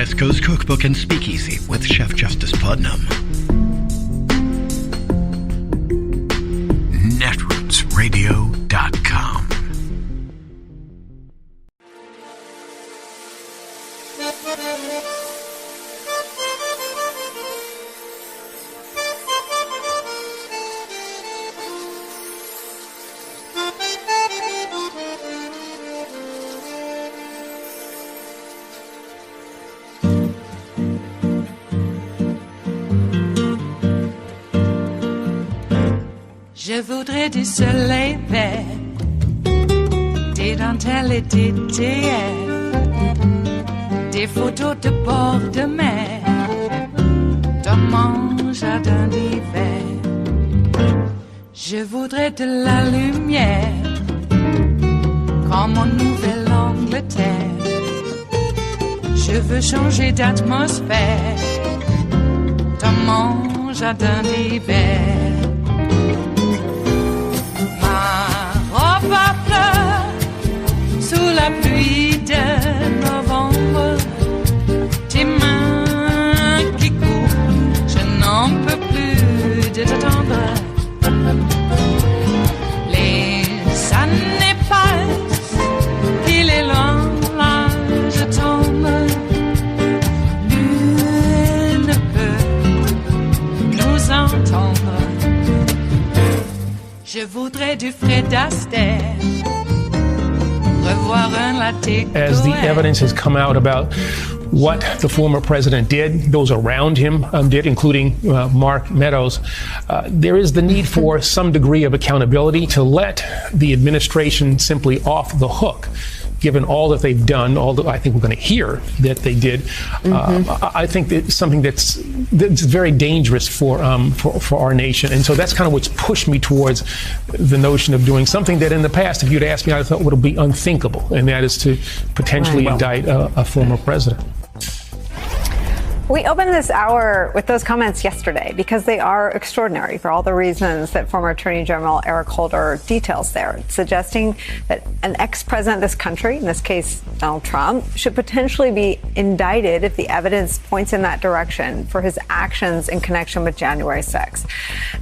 West Coast Cookbook and Speakeasy with Chef Justice Putnam. Netrootsradio.com. Je voudrais du soleil vert, des dentelles et des théières, des photos de bord de mer, dans mon jardin d'hiver. Je voudrais de la lumière, comme en Nouvelle-Angleterre. Je veux changer d'atmosphère, dans mon jardin d'hiver. Ma fleur sous la pluie de novembre, tes mains qui courent, je n'en peux plus de t'attendre. Les années passent, il est loin, là je tombe. Nul ne peut nous entendre. Je voudrais du Fred Astaire, revoir un latte. As the evidence has come out about what the former president did, those around him did, including Mark Meadows, there is the need for some degree of accountability to let the administration simply off the hook. Given all that they've done, all that I think we're going to hear that they did, I think it's something that's very dangerous for our nation. And so that's kind of what's pushed me towards the notion of doing something that in the past, if you'd asked me, I thought would be unthinkable, and that is to potentially indict a former president. We opened this hour with those comments yesterday because they are extraordinary for all the reasons that former Attorney General Eric Holder details there, suggesting that an ex-president of this country, in this case Donald Trump, should potentially be indicted if the evidence points in that direction for his actions in connection with January 6th.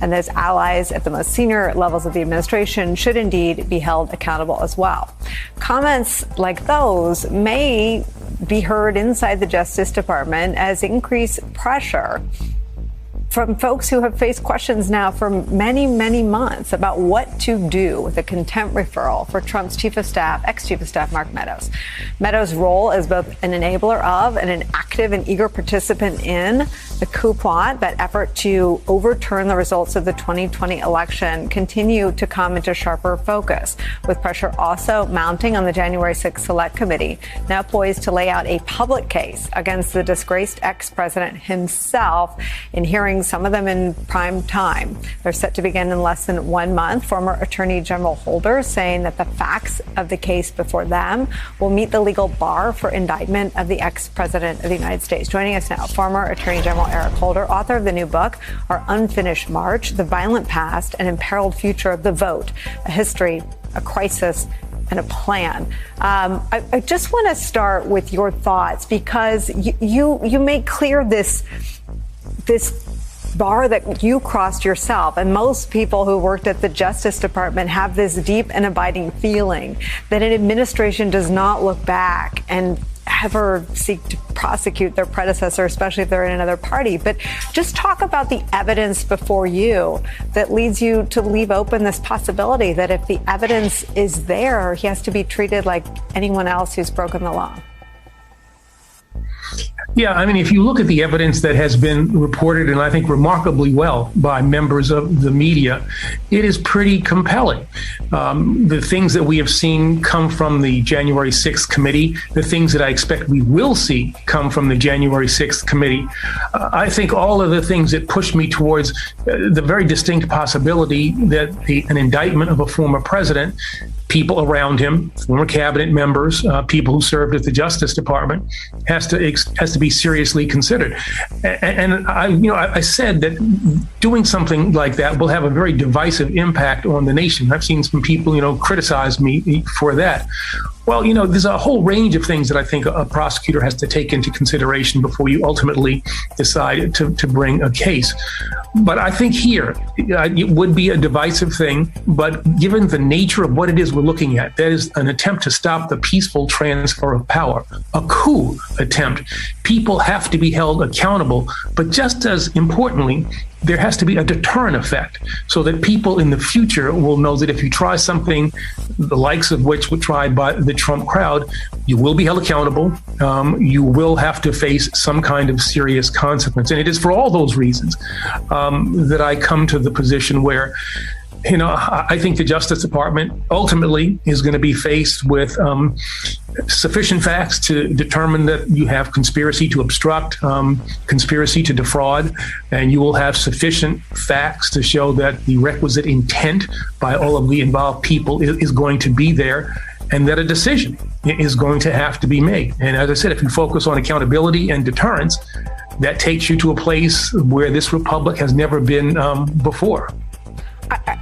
And those allies at the most senior levels of the administration should indeed be held accountable as well. Comments like those may be heard inside the Justice Department as increased pressure from folks who have faced questions now for many, many months about what to do with a contempt referral for Trump's chief of staff, ex-chief of staff, Mark Meadows. Meadows' role as both an enabler of and an active and eager participant in the coup plot, that effort to overturn the results of the 2020 election, continue to come into sharper focus, with pressure also mounting on the January 6th Select Committee, now poised to lay out a public case against the disgraced ex-president himself in hearings, some of them in prime time. They're set to begin in less than 1 month. Former Attorney General Holder saying that the facts of the case before them will meet the legal bar for indictment of the ex-president of the United States. Joining us now, former Attorney General Eric Holder, author of the new book, Our Unfinished March, The Violent Past and Imperiled Future of the Vote, a history, a crisis, and a plan. I just want to start with your thoughts, because you make clear this bar that you crossed yourself. And most people who worked at the Justice Department have this deep and abiding feeling that an administration does not look back and ever seek to prosecute their predecessor, especially if they're in another party. But just talk about the evidence before you that leads you to leave open this possibility that if the evidence is there, he has to be treated like anyone else who's broken the law. Yeah, I mean, if you look at the evidence that has been reported, and I think remarkably well by members of the media, it is pretty compelling. The things that we have seen come from the January 6th committee, the things that I expect we will see come from the January 6th committee, I think all of the things that push me towards the very distinct possibility that an indictment of a former president, people around him, former cabinet members, people who served at the Justice Department, has to be seriously considered. And I said that doing something like that will have a very divisive impact on the nation. I've seen some people, criticize me for that. Well, there's a whole range of things that I think a prosecutor has to take into consideration before you ultimately decide to bring a case. But I think here it would be a divisive thing. But given the nature of what it is we're looking at, that is an attempt to stop the peaceful transfer of power, a coup attempt, people have to be held accountable. But just as importantly, there has to be a deterrent effect so that people in the future will know that if you try something, the likes of which were tried by the Trump crowd, you will be held accountable. You will have to face some kind of serious consequence. And it is for all those reasons that I come to the position where I think the Justice Department ultimately is going to be faced with sufficient facts to determine that you have conspiracy to obstruct, conspiracy to defraud, and you will have sufficient facts to show that the requisite intent by all of the involved people is going to be there, and that a decision is going to have to be made. And as I said, if you focus on accountability and deterrence, that takes you to a place where this republic has never been before.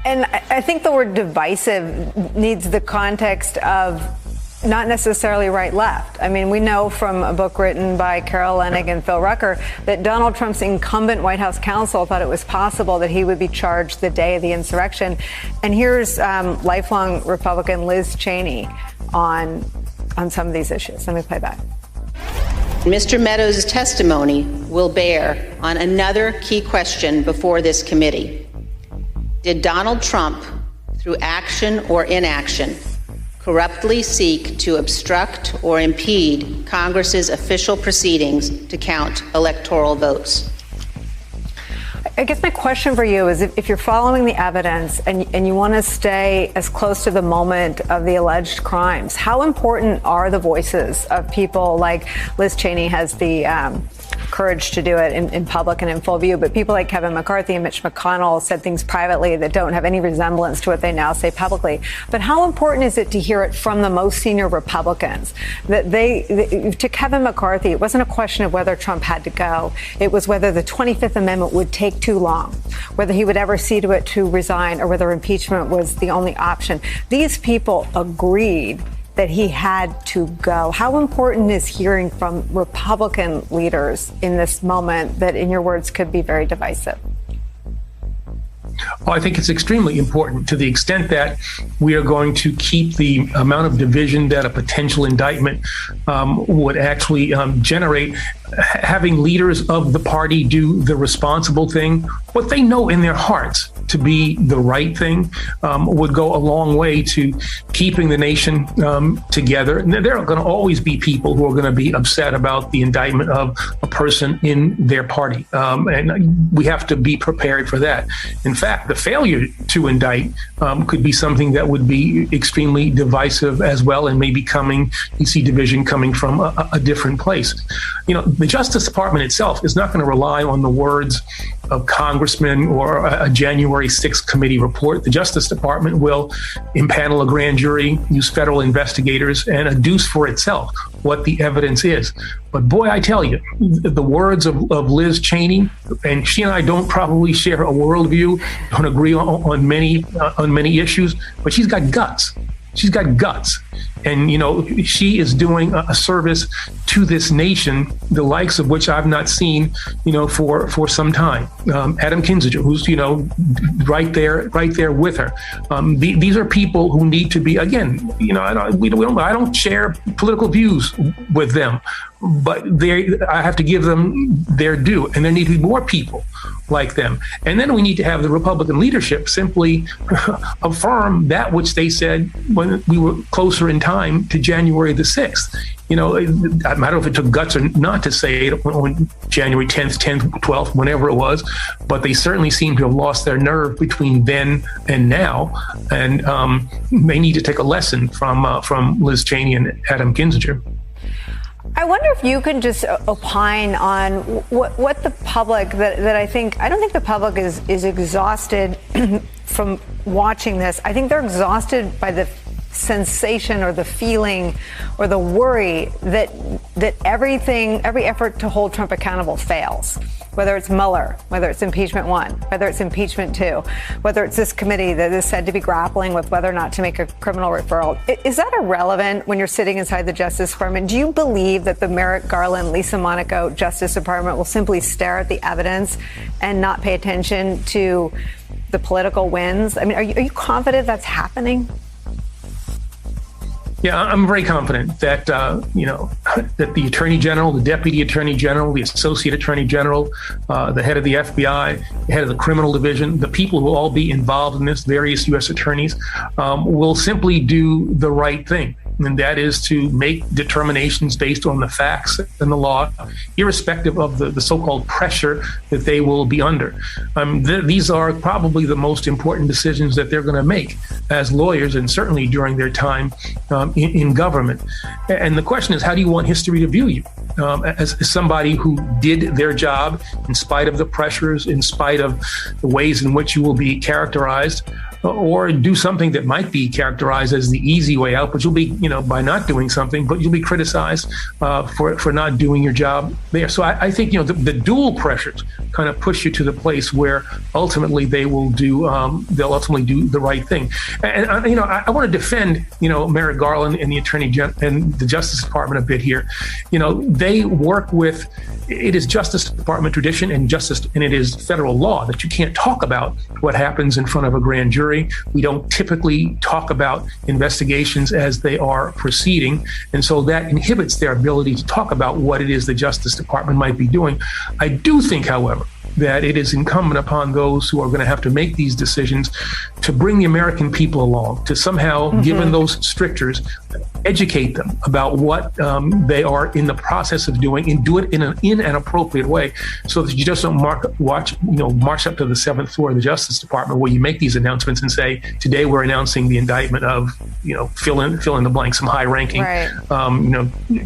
And I think the word divisive needs the context of not necessarily right-left. I mean, we know from a book written by Carol Leonnig and Phil Rucker that Donald Trump's incumbent White House counsel thought it was possible that he would be charged the day of the insurrection. And here's lifelong Republican Liz Cheney on some of these issues. Let me play that. Mr. Meadows' testimony will bear on another key question before this committee. Did Donald Trump, through action or inaction, corruptly seek to obstruct or impede Congress's official proceedings to count electoral votes? I guess my question for you is if you're following the evidence and you want to stay as close to the moment of the alleged crimes, how important are the voices of people like Liz Cheney has the courage to do it in public and in full view, but people like Kevin McCarthy and Mitch McConnell said things privately that don't have any resemblance to what they now say publicly. But how important is it to hear it from the most senior Republicans? To Kevin McCarthy, it wasn't a question of whether Trump had to go. It was whether the 25th Amendment would take too long, whether he would ever see to it to resign, or whether impeachment was the only option. These people agreed that he had to go. How important is hearing from Republican leaders in this moment that, in your words, could be very divisive? Well, I think it's extremely important to the extent that we are going to keep the amount of division that a potential indictment would actually generate. Having leaders of the party do the responsible thing, what they know in their hearts to be the right thing, would go a long way to keeping the nation together. And there are going to always be people who are going to be upset about the indictment of a person in their party. And we have to be prepared for that. In fact, the failure to indict could be something that would be extremely divisive as well, and maybe you see division coming from a different place. The Justice Department itself is not going to rely on the words of congressmen or a January 6th committee report. The Justice Department will impanel a grand jury, use federal investigators, and adduce for itself what the evidence is. But boy, I tell you, the words of Liz Cheney, and she and I don't probably share a worldview, don't agree on many issues, but she's got guts. She's got guts. And, she is doing a service to this nation, the likes of which I've not seen, for some time. Adam Kinzinger, who's, right there with her. These are people who need to be, again, I don't share political views with them, but I have to give them their due, and there need to be more people like them. And then we need to have the Republican leadership simply affirm that which they said when we were closer in time to January the 6th. I don't know if it took guts or not to say it on January 10th, 12th, whenever it was, but they certainly seem to have lost their nerve between then and now. And they need to take a lesson from Liz Cheney and Adam Kinzinger. I wonder if you can just opine on what the public that I don't think the public is exhausted from watching this. I think they're exhausted by the sensation or the feeling or the worry that every effort to hold Trump accountable fails. Whether it's Mueller, whether it's impeachment 1, whether it's impeachment 2, whether it's this committee that is said to be grappling with whether or not to make a criminal referral. Is that irrelevant when you're sitting inside the Justice Department? Do you believe that the Merrick Garland, Lisa Monaco Justice Department will simply stare at the evidence and not pay attention to the political wins? I mean, are you confident that's happening? Yeah, I'm very confident that, that the Attorney General, the Deputy Attorney General, the Associate Attorney General, the head of the FBI, the head of the Criminal Division, the people who will all be involved in this, various U.S. attorneys, will simply do the right thing. And that is to make determinations based on the facts and the law, irrespective of the so-called pressure that they will be under. These are probably the most important decisions that they're going to make as lawyers, and certainly during their time in government. And the question is, how do you want history to view you? As somebody who did their job in spite of the pressures, in spite of the ways in which you will be characterized, or do something that might be characterized as the easy way out, but you'll be, by not doing something, but you'll be criticized for not doing your job there. So I think, the dual pressures kind of push you to the place where ultimately they'll ultimately do the right thing. And I want to defend, Merrick Garland and the Attorney General and the Justice Department a bit here. They work with, it is Justice Department tradition and it is federal law that you can't talk about what happens in front of a grand jury. We don't typically talk about investigations as they are proceeding. And so that inhibits their ability to talk about what it is the Justice Department might be doing. I do think, however, that it is incumbent upon those who are going to have to make these decisions to bring the American people along, to somehow, given those strictures, educate them about what they are in the process of doing, and do it in an appropriate way, so that you just don't march up to the 7th floor of the Justice Department where you make these announcements and say, today we're announcing the indictment of, fill in the blank, some high-ranking,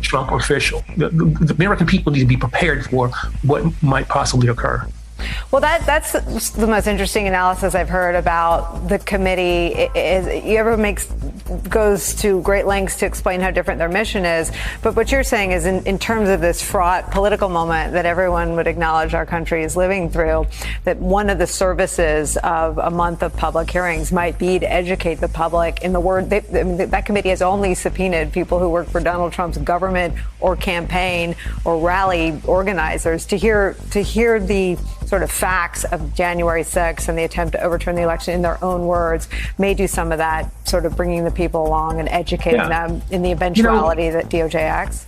Trump official. The American people need to be prepared for what might possibly occur. Well, that's the most interesting analysis I've heard about the committee. Goes to great lengths to explain how different their mission is. But what you're saying is in terms of this fraught political moment that everyone would acknowledge our country is living through, that one of the services of a month of public hearings might be to educate the public in the word. That committee has only subpoenaed people who work for Donald Trump's government or campaign or rally organizers to hear the sort of facts of January 6th and the attempt to overturn the election in their own words, may do some of that, sort of bringing the people along and educating them in the eventuality that DOJ acts?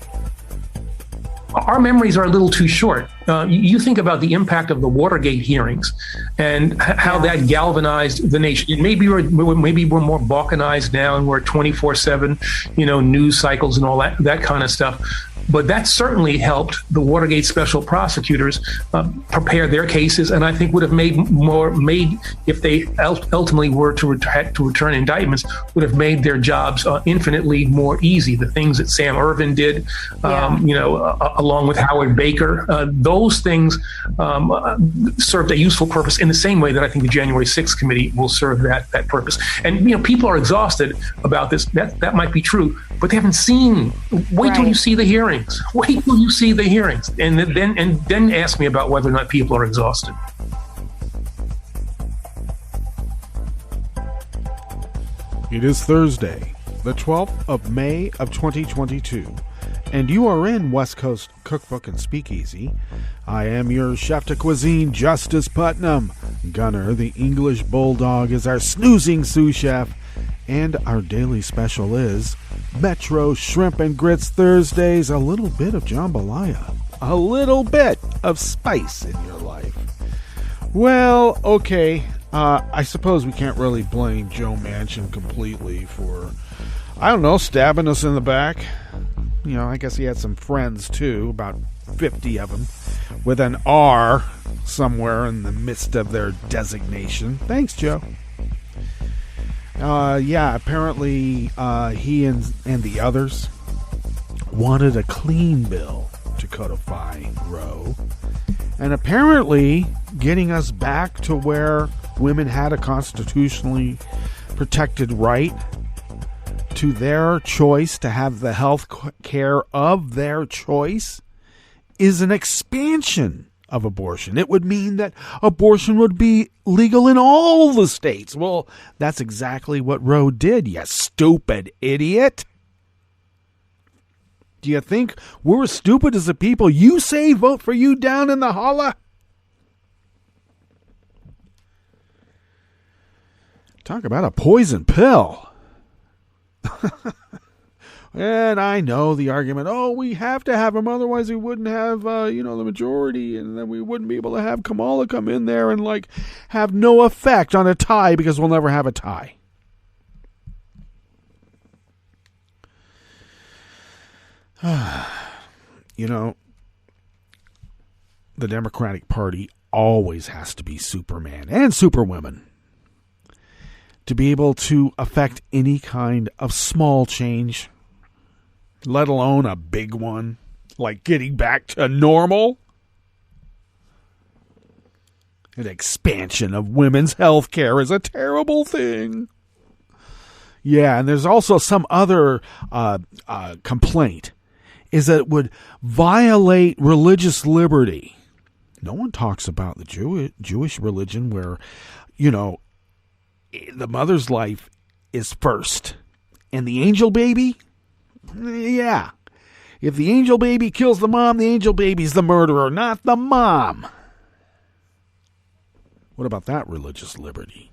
Our memories are a little too short. You think about the impact of the Watergate hearings and how that galvanized the nation. Maybe we're more balkanized now and we're 24/7, news cycles and all that kind of stuff. But that certainly helped the Watergate special prosecutors prepare their cases, and I think would have made if they ultimately were to return indictments, would have made their jobs infinitely more easy. The things that Sam Ervin did, along with Howard Baker, those things served a useful purpose in the same way that I think the January 6th committee will serve that purpose. And people are exhausted about this. That might be true, but they haven't seen. Wait till you see the hearings. Wait till you see the hearings, and then ask me about whether or not people are exhausted. It is Thursday, the 12th of May of 2022, and you are in West Coast Cookbook and Speakeasy. I am your chef de cuisine, Justice Putnam. Gunner, the English Bulldog, is our snoozing sous chef, and our daily special is Metro Shrimp and Grits Thursdays, a little bit of jambalaya, a little bit of spice in your life. Well, okay, I suppose we can't really blame Joe Manchin completely for, stabbing us in the back. I guess he had some friends too, about 50 of them, with an R somewhere in the midst of their designation. Thanks, Joe. Apparently he and the others wanted a clean bill to codify Roe, and apparently getting us back to where women had a constitutionally protected right to their choice to have the health care of their choice is an expansion of abortion. It would mean that abortion would be legal in all the states. Well, that's exactly what Roe did, you stupid idiot. Do you think we're as stupid as the people you say vote for you down in the holla? Talk about a poison pill. And I know the argument, we have to have them, otherwise we wouldn't have, the majority, and then we wouldn't be able to have Kamala come in there and, have no effect on a tie because we'll never have a tie. The Democratic Party always has to be Superman and Superwoman to be able to affect any kind of small change, let alone a big one, like getting back to normal. An expansion of women's health care is a terrible thing. Yeah, and there's also some other complaint, is that it would violate religious liberty. No one talks about the Jewish religion where, the mother's life is first. And the angel baby? Yeah. If the angel baby kills the mom, the angel baby's the murderer, not the mom. What about that religious liberty?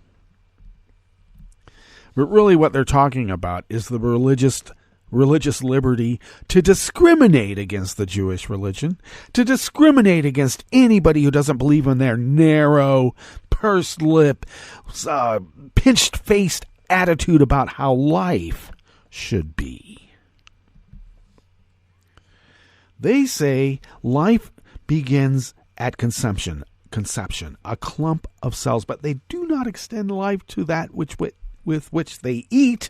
But really what they're talking about is the religious liberty to discriminate against the Jewish religion, to discriminate against anybody who doesn't believe in their narrow, pursed lip, pinched-faced attitude about how life should be. They say life begins at conception, a clump of cells, but they do not extend life to that with which they eat.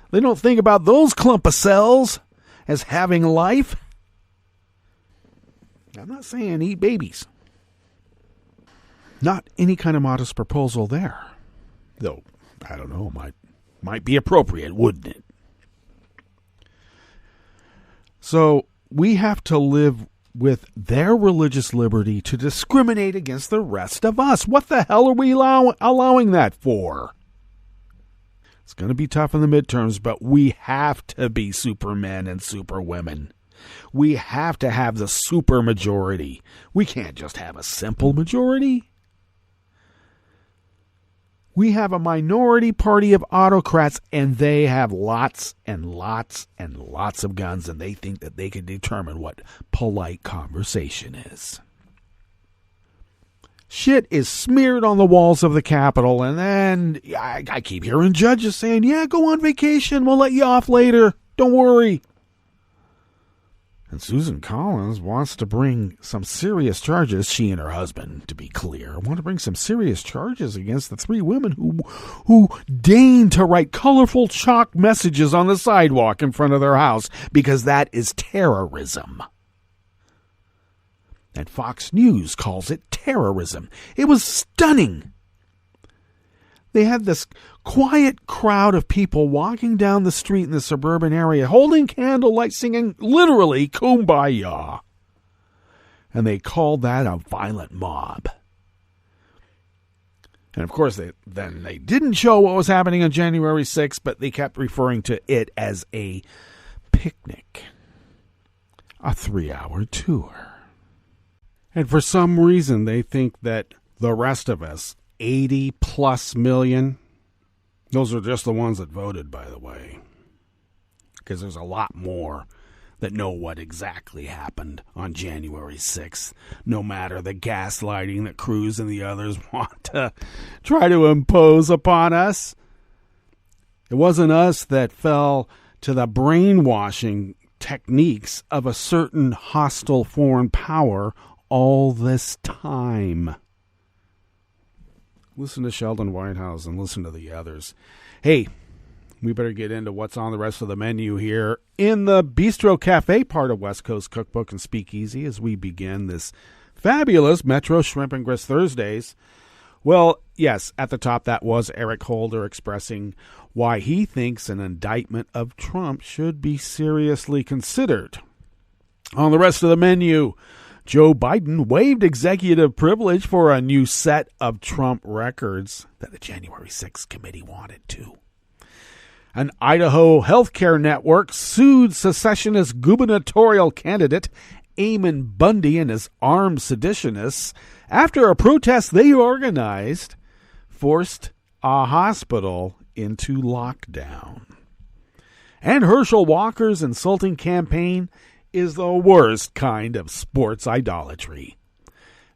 They don't think about those clump of cells as having life. I'm not saying eat babies. Not any kind of modest proposal there. Though, I don't know, might be appropriate, wouldn't it? So, we have to live with their religious liberty to discriminate against the rest of us. What the hell are we allowing that for? It's going to be tough in the midterms, but we have to be supermen and superwomen. We have to have the super majority. We can't just have a simple majority. We have a minority party of autocrats, and they have lots and lots and lots of guns, and they think that they can determine what polite conversation is. Shit is smeared on the walls of the Capitol, and then I keep hearing judges saying, yeah, go on vacation, we'll let you off later, don't worry. And Susan Collins wants to bring some serious charges, she and her husband, to be clear, want to bring some serious charges against the three women who deigned to write colorful chalk messages on the sidewalk in front of their house, because that is terrorism. And Fox News calls it terrorism. It was stunning. They had this quiet crowd of people walking down the street in the suburban area, holding candlelight, singing literally Kumbaya. And they called that a violent mob. And of course, they didn't show what was happening on January 6th, but they kept referring to it as a picnic, a 3-hour tour. And for some reason, they think that the rest of us, 80 plus million, those are just the ones that voted, by the way, because there's a lot more that know what exactly happened on January 6th, no matter the gaslighting that Cruz and the others want to try to impose upon us. It wasn't us that fell to the brainwashing techniques of a certain hostile foreign power all this time. Listen to Sheldon Whitehouse and listen to the others. Hey, we better get into what's on the rest of the menu here in the Bistro Cafe part of West Coast Cookbook and Speakeasy as we begin this fabulous Metro Shrimp and Grits Thursdays. Well, yes, at the top that was Eric Holder expressing why he thinks an indictment of Trump should be seriously considered. On the rest of the menu, Joe Biden waived executive privilege for a new set of Trump records that the January 6th committee wanted to. An Idaho healthcare network sued secessionist gubernatorial candidate Ammon Bundy and his armed seditionists after a protest they organized forced a hospital into lockdown. And Herschel Walker's insulting campaign is the worst kind of sports idolatry.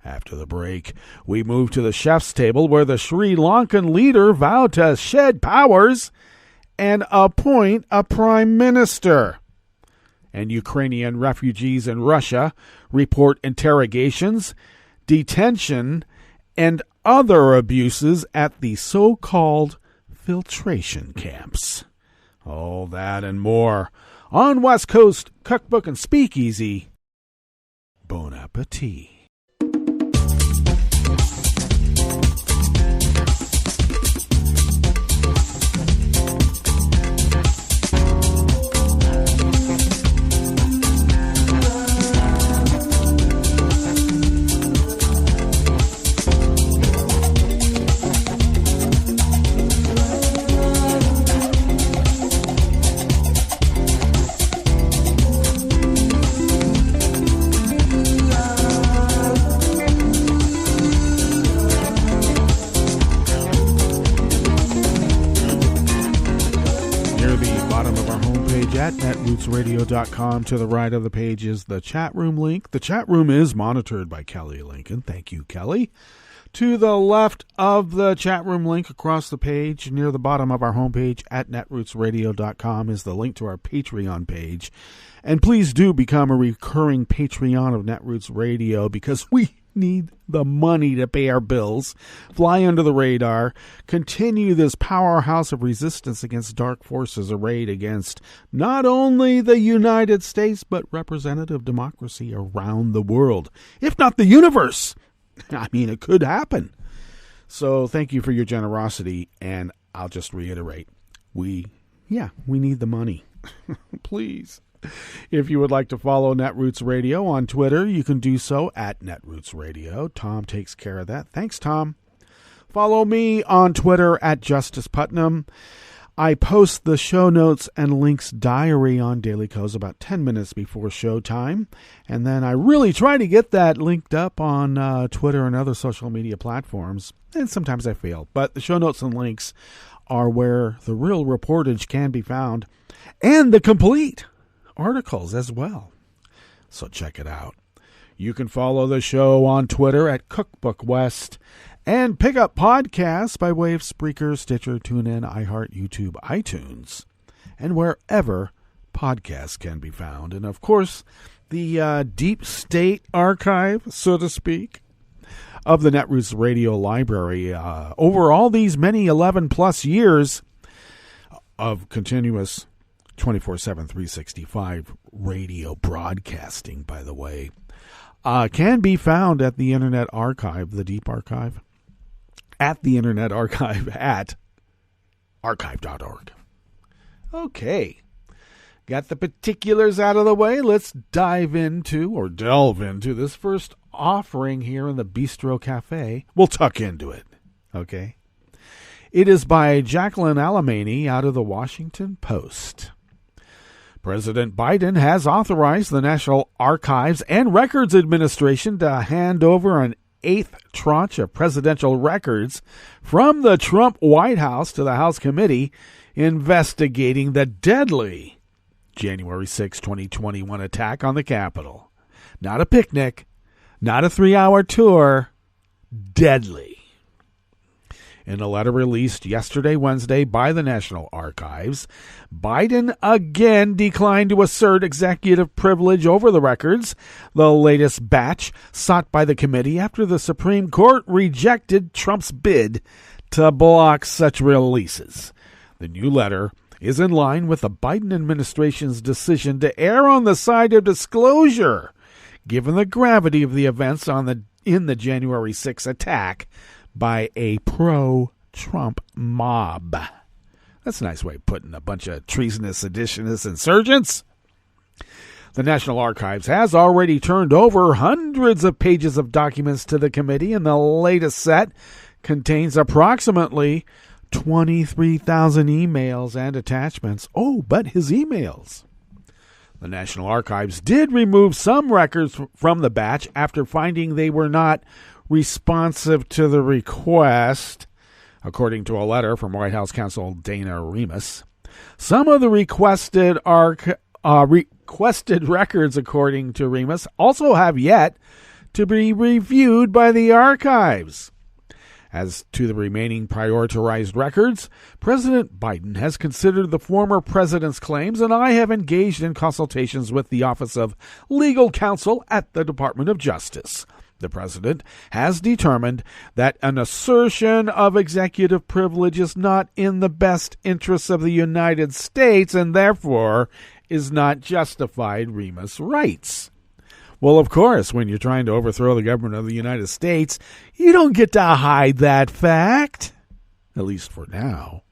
After the break, we move to the chef's table where the Sri Lankan leader vowed to shed powers and appoint a prime minister. And Ukrainian refugees in Russia report interrogations, detention, and other abuses at the so-called filtration camps. All that and more on West Coast Cookbook and Speakeasy. Bon appetit. At netrootsradio.com. To the right of the page is the chat room link. The chat room is monitored by Kelly Lincoln. Thank you, Kelly. To the left of the chat room link across the page, near the bottom of our homepage at netrootsradio.com, is the link to our Patreon page. And please do become a recurring Patreon of Netroots Radio because we need the money to pay our bills, fly under the radar, continue this powerhouse of resistance against dark forces arrayed against not only the United States, but representative democracy around the world, if not the universe. I mean, it could happen. So thank you for your generosity, and I'll just reiterate, we need the money. Please. If you would like to follow Netroots Radio on Twitter, you can do so at Netroots Radio. Tom takes care of that. Thanks, Tom. Follow me on Twitter at Justice Putnam. I post the show notes and links diary on Daily Kos about 10 minutes before showtime. And then I really try to get that linked up on Twitter and other social media platforms. And sometimes I fail. But the show notes and links are where the real reportage can be found. And the complete articles as well. So check it out. You can follow the show on Twitter at Cookbook West and pick up podcasts by way of Spreaker, Stitcher, TuneIn, iHeart, YouTube, iTunes, and wherever podcasts can be found. And of course, the deep state archive, so to speak, of the Netroots Radio Library. Over all these many 11 plus years of continuous 24/7, 365 radio broadcasting, by the way, can be found at the Internet Archive, the Deep Archive, at the Internet Archive at archive.org. Okay, got the particulars out of the way. Let's delve into this first offering here in the Bistro Cafe. We'll tuck into it, okay? It is by Jacqueline Alemany out of the Washington Post. President Biden has authorized the National Archives and Records Administration to hand over an eighth tranche of presidential records from the Trump White House to the House Committee investigating the deadly January 6, 2021 attack on the Capitol. Not a picnic, not a 3-hour tour, deadly. In a letter released yesterday, Wednesday, by the National Archives, Biden again declined to assert executive privilege over the records, the latest batch sought by the committee after the Supreme Court rejected Trump's bid to block such releases. The new letter is in line with the Biden administration's decision to err on the side of disclosure, given the gravity of the events in the January 6 attack by a pro-Trump mob. That's a nice way of putting a bunch of treasonous, seditionist insurgents. The National Archives has already turned over hundreds of pages of documents to the committee, and the latest set contains approximately 23,000 emails and attachments. Oh, but his emails. The National Archives did remove some records from the batch after finding they were not responsive to the request, according to a letter from White House counsel Dana Remus. Some of the requested records, according to Remus, also have yet to be reviewed by the archives. As to the remaining prioritized records, President Biden has considered the former president's claims, and I have engaged in consultations with the Office of Legal Counsel at the Department of Justice. The president has determined that an assertion of executive privilege is not in the best interests of the United States and therefore is not justified, Remus writes. Well, of course, when you're trying to overthrow the government of the United States, you don't get to hide that fact, at least for now.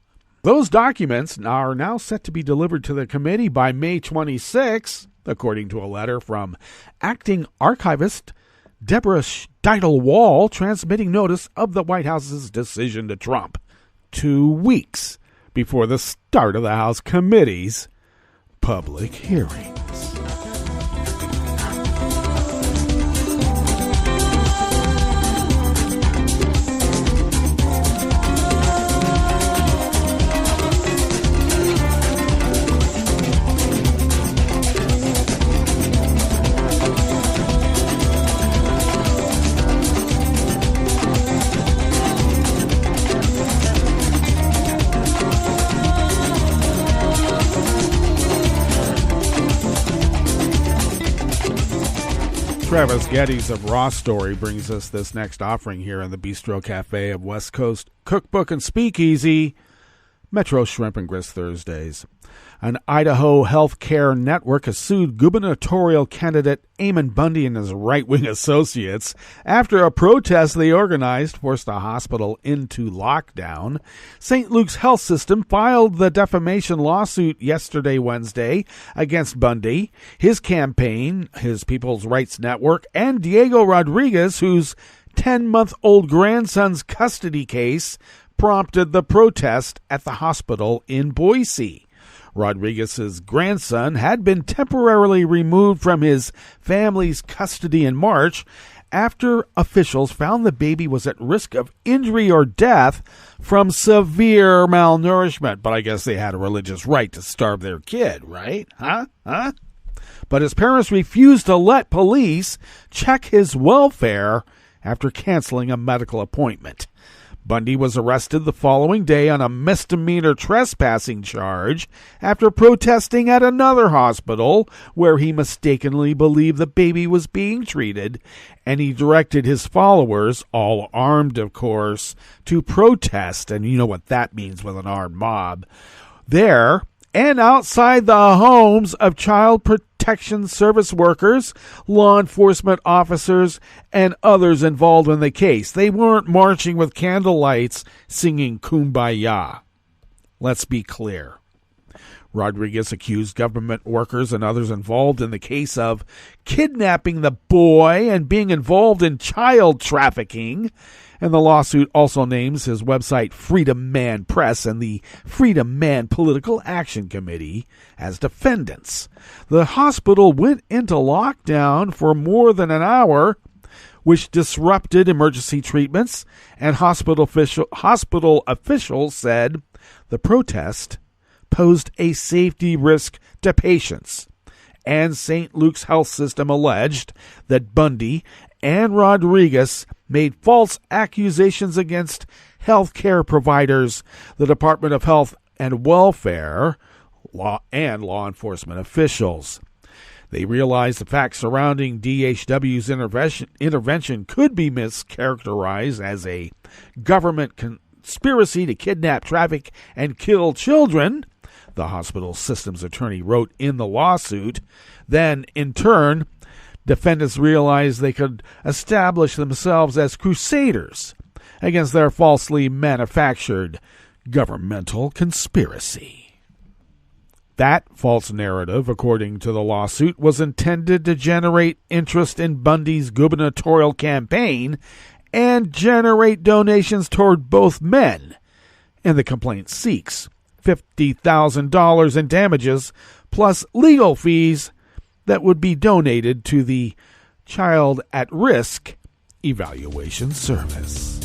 Those documents are now set to be delivered to the committee by May 26, according to a letter from acting archivist Deborah Steidel-Wall, transmitting notice of the White House's decision to Trump 2 weeks before the start of the House committee's public hearings. Travis Geddes of Raw Story brings us this next offering here in the Bistro Cafe of West Coast Cookbook and Speakeasy, Metro Shrimp and Grist Thursdays. An Idaho healthcare network has sued gubernatorial candidate Ammon Bundy and his right-wing associates after a protest they organized forced a hospital into lockdown. St. Luke's Health System filed the defamation lawsuit yesterday, Wednesday, against Bundy, his campaign, his People's Rights Network, and Diego Rodriguez, whose 10-month-old grandson's custody case prompted the protest at the hospital in Boise. Rodriguez's grandson had been temporarily removed from his family's custody in March after officials found the baby was at risk of injury or death from severe malnourishment. But I guess they had a religious right to starve their kid, right? Huh? But his parents refused to let police check his welfare after canceling a medical appointment. Bundy was arrested the following day on a misdemeanor trespassing charge after protesting at another hospital where he mistakenly believed the baby was being treated, and he directed his followers, all armed of course, to protest, and you know what that means with an armed mob, there and outside the homes of child protection service workers, law enforcement officers, and others involved in the case. They weren't marching with candlelights singing Kumbaya. Let's be clear. Rodriguez accused government workers and others involved in the case of kidnapping the boy and being involved in child trafficking. And the lawsuit also names his website Freedom Man Press and the Freedom Man Political Action Committee as defendants. The hospital went into lockdown for more than an hour, which disrupted emergency treatments, and hospital officials said the protest posed a safety risk to patients. And St. Luke's Health System alleged that Bundy and Rodriguez made false accusations against health care providers, the Department of Health and Welfare, law enforcement officials. They realized the facts surrounding DHW's intervention could be mischaracterized as a government conspiracy to kidnap, traffic, and kill children, the hospital system's attorney wrote in the lawsuit. Then, in turn, defendants realized they could establish themselves as crusaders against their falsely manufactured governmental conspiracy. That false narrative, according to the lawsuit, was intended to generate interest in Bundy's gubernatorial campaign and generate donations toward both men. And the complaint seeks $50,000 in damages plus legal fees that would be donated to the Child at Risk Evaluation Service.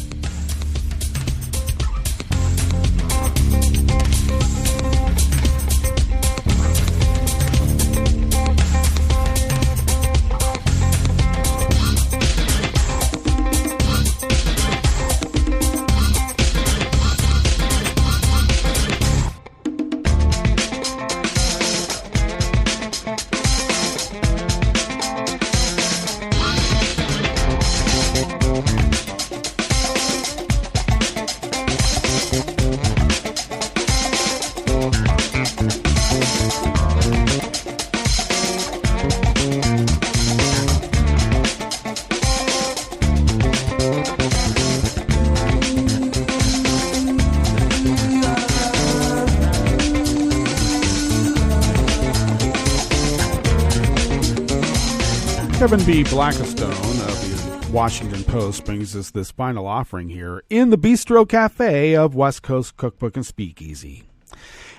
Kevin B. Blackistone of the Washington Post brings us this final offering here in the Bistro Cafe of West Coast Cookbook and Speakeasy.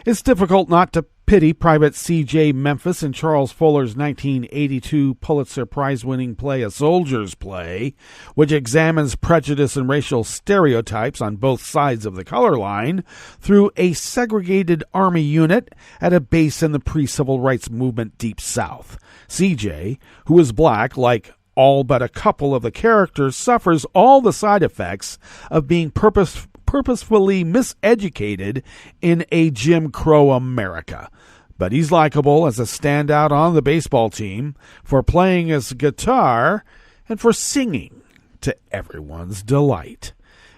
It's difficult not to pity Private C.J. Memphis in Charles Fuller's 1982 Pulitzer Prize-winning play A Soldier's Play, which examines prejudice and racial stereotypes on both sides of the color line through a segregated Army unit at a base in the pre-civil rights movement Deep South. C.J., who is black, like all but a couple of the characters, suffers all the side effects of being purposefully miseducated in a Jim Crow America. But he's likable as a standout on the baseball team for playing his guitar and for singing to everyone's delight.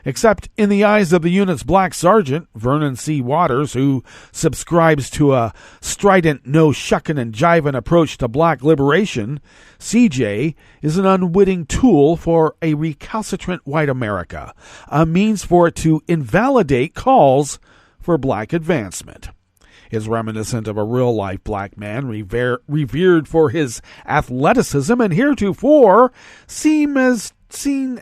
Except in the eyes of the unit's black sergeant, Vernon C. Waters, who subscribes to a strident, no-shuckin' and jivin' approach to black liberation, CJ is an unwitting tool for a recalcitrant white America, a means for it to invalidate calls for black advancement. Is reminiscent of a real-life black man revered for his athleticism and heretofore seen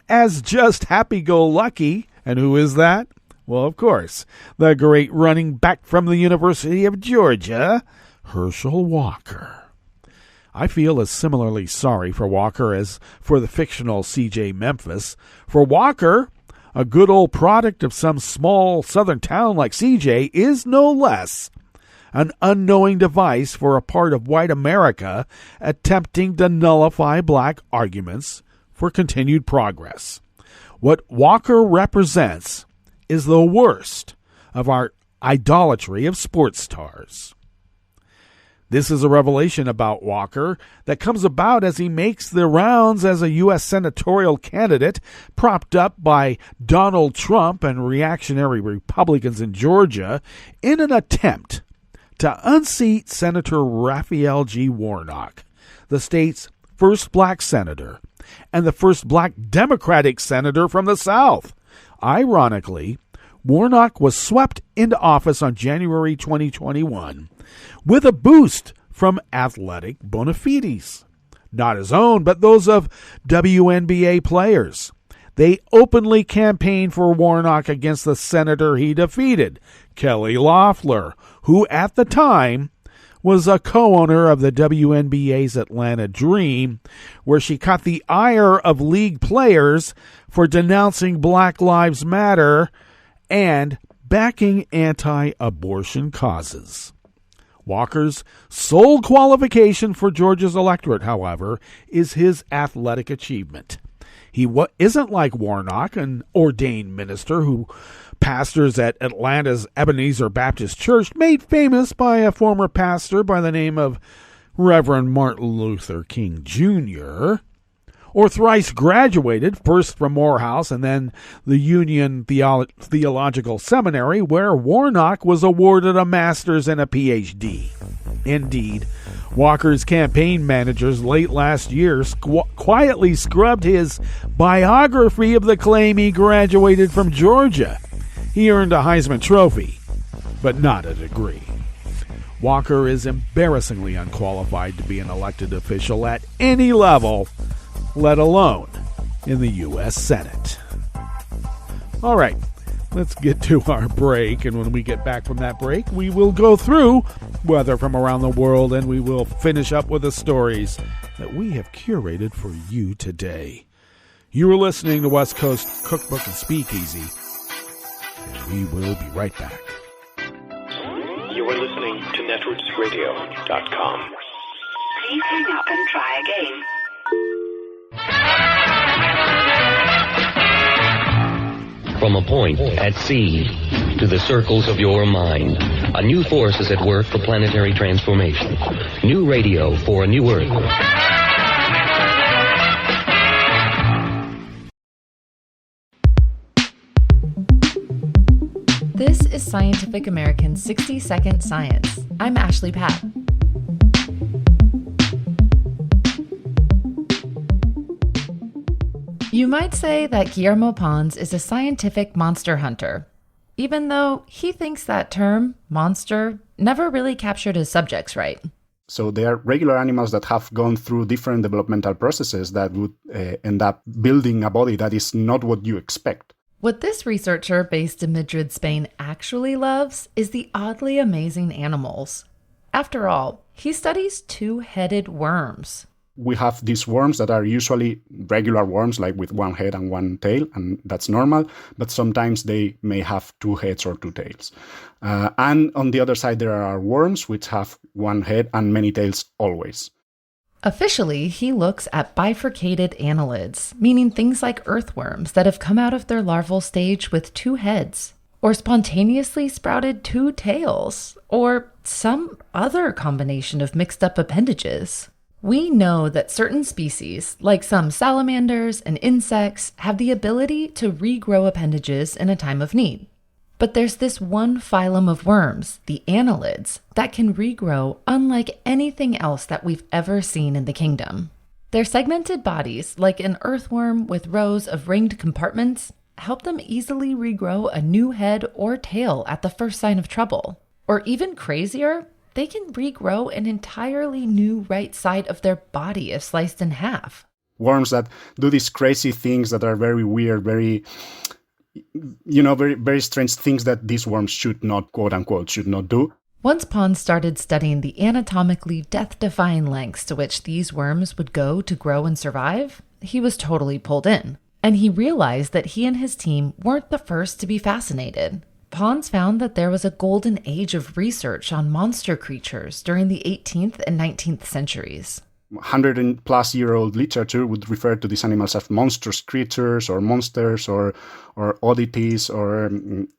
as just happy-go-lucky. And who is that? Well, of course, the great running back from the University of Georgia, Herschel Walker. I feel as similarly sorry for Walker as for the fictional C.J. Memphis. For Walker, a good old product of some small southern town like C.J. is no less an unknowing device for a part of white America attempting to nullify black arguments for continued progress. What Walker represents is the worst of our idolatry of sports stars. This is a revelation about Walker that comes about as he makes the rounds as a U.S. senatorial candidate, propped up by Donald Trump and reactionary Republicans in Georgia, in an attempt to unseat Senator Raphael G. Warnock, the state's first black senator, and the first black Democratic senator from the South. Ironically, Warnock was swept into office on January 2021 with a boost from athletic bona fides. Not his own, but those of WNBA players. They openly campaigned for Warnock against the senator he defeated, Kelly Loeffler, who at the time was a co-owner of the WNBA's Atlanta Dream, where she caught the ire of league players for denouncing Black Lives Matter and backing anti-abortion causes. Walker's sole qualification for Georgia's electorate, however, is his athletic achievement. He isn't like Warnock, an ordained minister who pastors at Atlanta's Ebenezer Baptist Church, made famous by a former pastor by the name of Reverend Martin Luther King Jr., or thrice graduated, first from Morehouse and then the Union Theological Seminary, where Warnock was awarded a master's and a Ph.D. Indeed, Walker's campaign managers late last year quietly scrubbed his biography of the claim he graduated from Georgia. He earned a Heisman Trophy, but not a degree. Walker is embarrassingly unqualified to be an elected official at any level, let alone in the U.S. Senate. All right, let's get to our break, and when we get back from that break, we will go through weather from around the world, and we will finish up with the stories that we have curated for you today. You are listening to West Coast Cookbook and Speakeasy, and we will be right back. You are listening to netrootsradio.com. Please hang up and try again. From a point at sea to the circles of your mind, a new force is at work for planetary transformation. New radio for a new Earth. This is Scientific American's 60-Second Science. I'm Ashley Papp. You might say that Guillermo Pons is a scientific monster hunter, even though he thinks that term, monster, never really captured his subjects right. So they are regular animals that have gone through different developmental processes that would end up building a body that is not what you expect. What this researcher based in Madrid, Spain actually loves is the oddly amazing animals. After all, he studies two-headed worms. We have these worms that are usually regular worms, like with one head and one tail, and that's normal, but sometimes they may have two heads or two tails. And on the other side, there are worms which have one head and many tails always. Officially, he looks at bifurcated annelids, meaning things like earthworms that have come out of their larval stage with two heads, or spontaneously sprouted two tails, or some other combination of mixed up appendages. We know that certain species, like some salamanders and insects, have the ability to regrow appendages in a time of need. But there's this one phylum of worms, the annelids, that can regrow unlike anything else that we've ever seen in the kingdom. Their segmented bodies, like an earthworm with rows of ringed compartments, help them easily regrow a new head or tail at the first sign of trouble. Or even crazier, they can regrow an entirely new right side of their body if sliced in half. Worms that do these crazy things that are very weird, very strange things that these worms should not, quote unquote, should not do. Once Pons started studying the anatomically death-defying lengths to which these worms would go to grow and survive, he was totally pulled in. And he realized that he and his team weren't the first to be fascinated. Pons found that there was a golden age of research on monster creatures during the 18th and 19th centuries. 100-plus-year-old literature would refer to these animals as monstrous creatures or monsters or oddities or,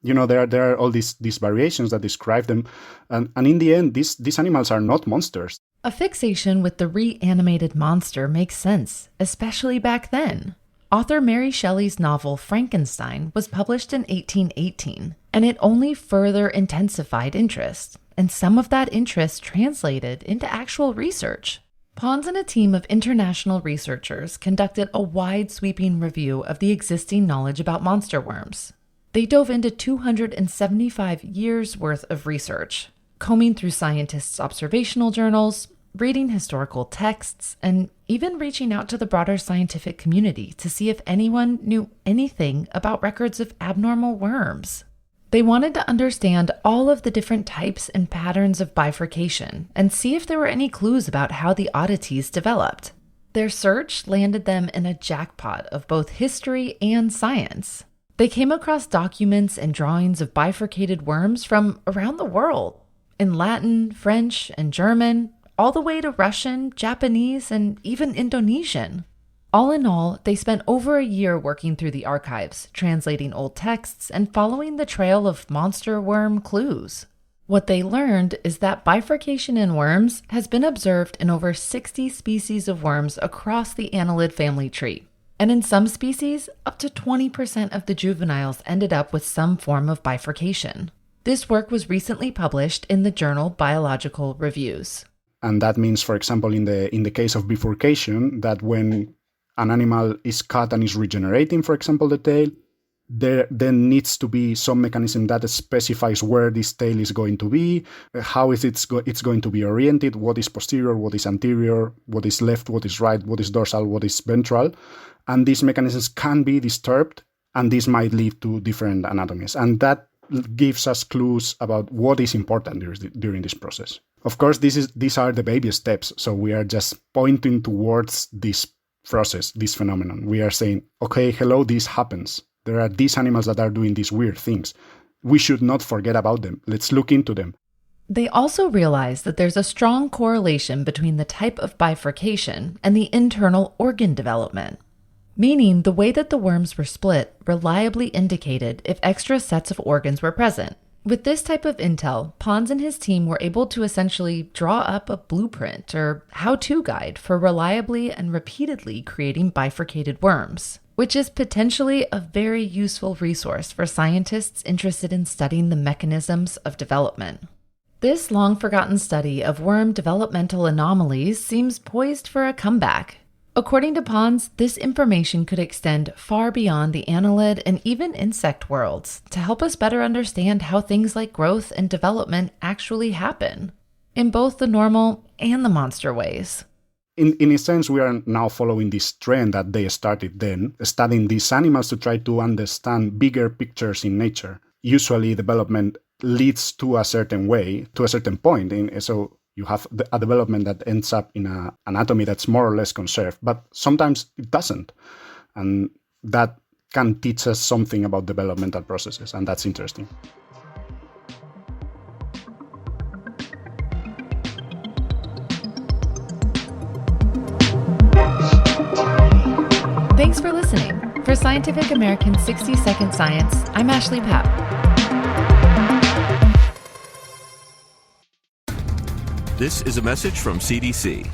there are all these variations that describe them. And in the end, these animals are not monsters. A fixation with the reanimated monster makes sense, especially back then. Author Mary Shelley's novel Frankenstein was published in 1818, and it only further intensified interest, and some of that interest translated into actual research. Pons and a team of international researchers conducted a wide-sweeping review of the existing knowledge about monster worms. They dove into 275 years' worth of research, combing through scientists' observational journals, reading historical texts, and even reaching out to the broader scientific community to see if anyone knew anything about records of abnormal worms. They wanted to understand all of the different types and patterns of bifurcation and see if there were any clues about how the oddities developed. Their search landed them in a jackpot of both history and science. They came across documents and drawings of bifurcated worms from around the world, in Latin, French, and German, all the way to Russian, Japanese, and even Indonesian. All in all, they spent over a year working through the archives, translating old texts, and following the trail of monster worm clues. What they learned is that bifurcation in worms has been observed in over 60 species of worms across the annelid family tree. And in some species, up to 20% of the juveniles ended up with some form of bifurcation. This work was recently published in the journal Biological Reviews. And that means, for example, in the case of bifurcation, that when an animal is cut and is regenerating, for example, the tail, there then needs to be some mechanism that specifies where this tail is going to be, how is it's going to be oriented, what is posterior, what is anterior, what is left, what is right, what is dorsal, what is ventral. And these mechanisms can be disturbed, and this might lead to different anatomies. And that gives us clues about what is important during this process. Of course, these are the baby steps. So we are just pointing towards this process, this phenomenon. We are saying, okay, hello, this happens. There are these animals that are doing these weird things. We should not forget about them. Let's look into them. They also realize that there's a strong correlation between the type of bifurcation and the internal organ development, meaning the way that the worms were split reliably indicated if extra sets of organs were present. With this type of intel, Pons and his team were able to essentially draw up a blueprint or how-to guide for reliably and repeatedly creating bifurcated worms, which is potentially a very useful resource for scientists interested in studying the mechanisms of development. This long-forgotten study of worm developmental anomalies seems poised for a comeback. According to Pons, this information could extend far beyond the annelid and even insect worlds to help us better understand how things like growth and development actually happen, in both the normal and the monster ways. In a sense, we are now following this trend that they started then, studying these animals to try to understand bigger pictures in nature. Usually development leads to a certain way, to a certain point. So you have a development that ends up in an anatomy that's more or less conserved, but sometimes it doesn't. And that can teach us something about developmental processes, and that's interesting. Thanks for listening. For Scientific American's 60-Second Science, I'm Ashley Papp. This is a message from CDC.